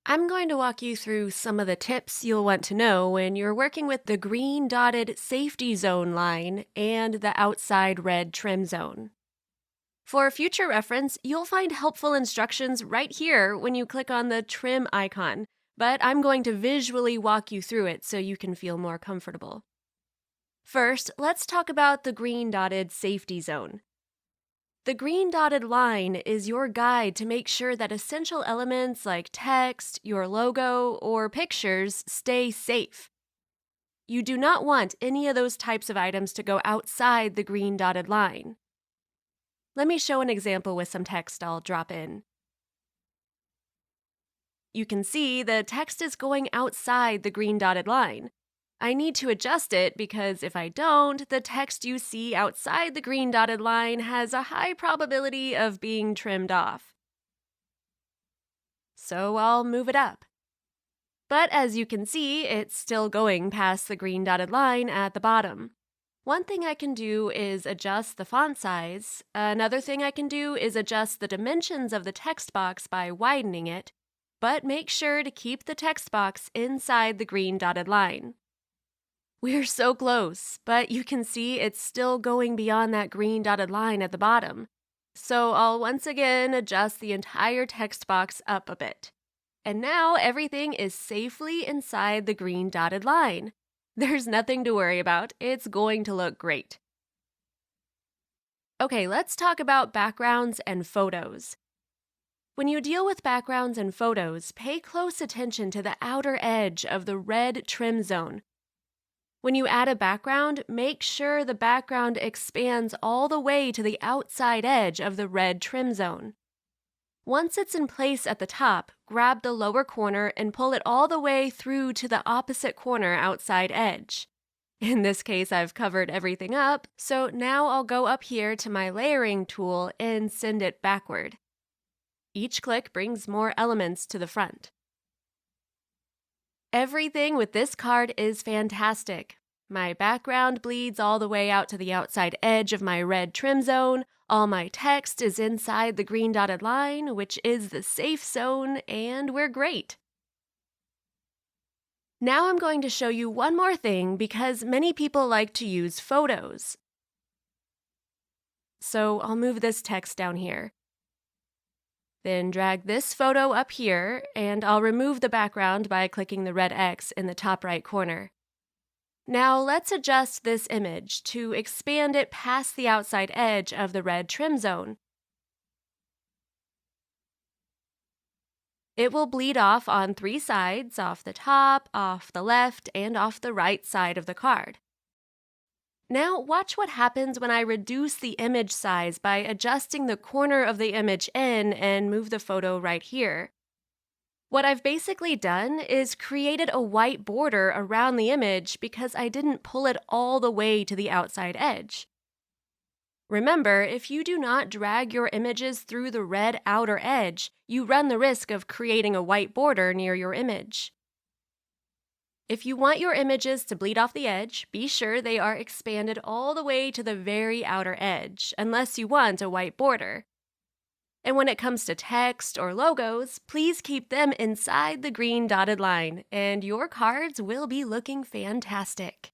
I'm going to walk you through some of the tips you'll want to know when you're working with the green dotted safety zone line and the outside red trim zone. For future reference, you'll find helpful instructions right here when you click on the trim icon, but I'm going to visually walk you through it so you can feel more comfortable. First, let's talk about the green dotted safety zone. The green dotted line is your guide to make sure that essential elements like text, your logo, or pictures stay safe. You do not want any of those types of items to go outside the green dotted line. Let me show an example with some text I'll drop in. You can see the text is going outside the green dotted line. I need to adjust it because if I don't, the text you see outside the green dotted line has a high probability of being trimmed off. So I'll move it up. But as you can see, it's still going past the green dotted line at the bottom. One thing I can do is adjust the font size. Another thing I can do is adjust the dimensions of the text box by widening it, but make sure to keep the text box inside the green dotted line. We're so close, but you can see it's still going beyond that green dotted line at the bottom. So I'll once again adjust the entire text box up a bit. And now everything is safely inside the green dotted line. There's nothing to worry about. It's going to look great. Okay, let's talk about backgrounds and photos. When you deal with backgrounds and photos, pay close attention to the outer edge of the red trim zone. When you add a background, make sure the background expands all the way to the outside edge of the red trim zone. Once it's in place at the top, grab the lower corner and pull it all the way through to the opposite corner outside edge. In this case, I've covered everything up, so now I'll go up here to my layering tool and send it backward. Each click brings more elements to the front. Everything with this card is fantastic. My background bleeds all the way out to the outside edge of my red trim zone. All my text is inside the green dotted line, which is the safe zone, and we're great. Now I'm going to show you one more thing because many people like to use photos. So I'll move this text down here. Then drag this photo up here, and I'll remove the background by clicking the red X in the top right corner. Now let's adjust this image to expand it past the outside edge of the red trim zone. It will bleed off on 3 sides, off the top, off the left, and off the right side of the card. Now watch what happens when I reduce the image size by adjusting the corner of the image in and move the photo right here. What I've basically done is created a white border around the image because I didn't pull it all the way to the outside edge. Remember, if you do not drag your images through the red outer edge, you run the risk of creating a white border near your image. If you want your images to bleed off the edge, be sure they are expanded all the way to the very outer edge, unless you want a white border. And when it comes to text or logos, please keep them inside the green dotted line, and your cards will be looking fantastic.